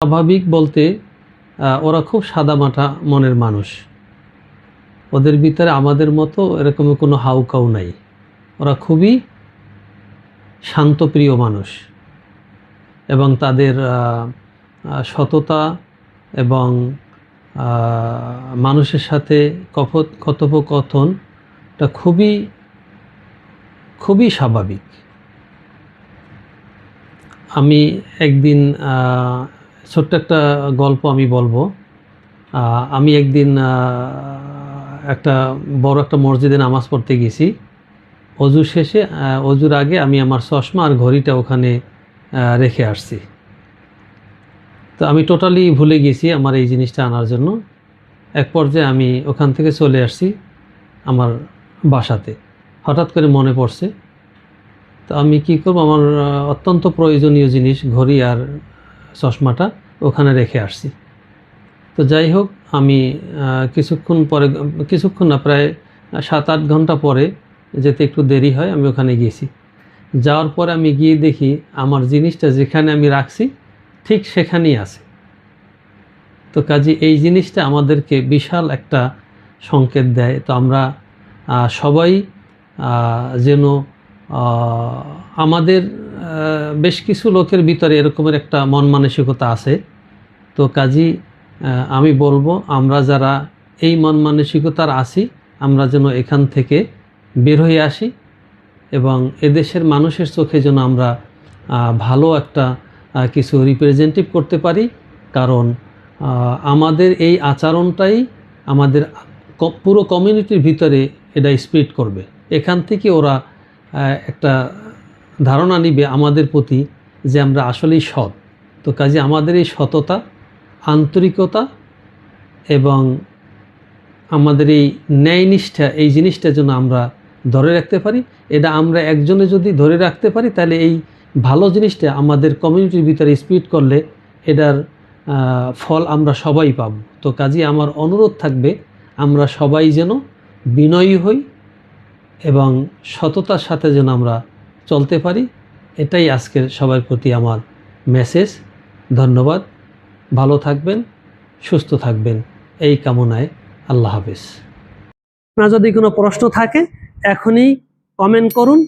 স্বাভাবিক বলতে ওরা খুব সাদামাটা মনের মানুষ। ওদের ভিতরে আমাদের মতো এরকম কোনো হাউকাউ নাই। ওরা খুবই শান্তপ্রিয় মানুষ এবং তাদের সততা এবং মানুষের সাথে কথোপকথনটা খুবই স্বাভাবিক। আমি একদিন ছোট্ট একটা গল্প আমি বলবো। আমি একদিন একটা বড় একটা মসজিদে নামাজ পড়তে গেছি। অজু শেষে অজুর আগে আমি আমার চশমা আর ঘড়িটা ওখানে রেখে আসছি। তো আমি টোটালি ভুলে গেছি আমার এই জিনিসটা আনার জন্য। এক পর্যায়ে আমি ওখান থেকে চলে আসছি আমার বাসাতে। হঠাৎ করে মনে পড়ছে, তো আমি কি করব, আমার অত্যন্ত প্রয়োজনীয় জিনিস ঘড়ি আর চশমাটা ওখানে রেখে আসছি। তো যাই হোক, আমি কিছুক্ষণ না, প্রায় 7-8 ঘন্টা পরে যেতে একটু দেরি হয়, আমি ওখানে গেছি। যাওয়ার পরে আমি গিয়ে দেখি আমার জিনিসটা যেখানে আমি রাখছি ঠিক সেখানেই আছে। তো কাজে এই জিনিসটা আমাদেরকে বিশাল একটা সংকেত দেয়। তো আমরা সবাই যেন আমাদের বেশ কিছু লোকের ভিতরে এরকমের একটা মন মানসিকতা আছে। তো কাজী আমি বলবো, আমরা যারা এই মন মানসিকতার আছি, আমরা যেন এখান থেকে বের হয়ে আসি এবং এদেশের মানুষের চোখে যেন আমরা ভালো একটা কিছু রিপ্রেজেন্টেটিভ করতে পারি। কারণ আমাদের এই আচরণটাই আমাদের পুরো কমিউনিটির ভিতরে এটা স্প্রেড করবে। এখান থেকে ওরা একটা ধারণা নিবে আমাদের প্রতি যে আমরা আসলেই সৎ। তো কাজে আমাদের এই সততা, আন্তরিকতা এবং আমাদের এই ন্যায়নিষ্ঠা, এই জিনিসটা যেন আমরা ধরে রাখতে পারি। এটা আমরা একজনে যদি ধরে রাখতে পারি, তাহলে এই ভালো জিনিসটা আমাদের কমিউনিটির ভিতরে স্প্রেড করলে এটার ফল আমরা সবাই পাব। তো কাজে আমার অনুরোধ থাকবে, আমরা সবাই যেন বিনয়ী হই এবং সততার সাথে যেন আমরা চলতে পারি। এটাই আজকের সবার প্রতি আমার মেসেজ। ধন্যবাদ। ভালো থাকবেন, সুস্থ থাকবেন, এই কামনায়। আল্লাহ হাফেজ। আপনার যদি কোনো প্রশ্ন থাকে এখনই কমেন্ট করুন।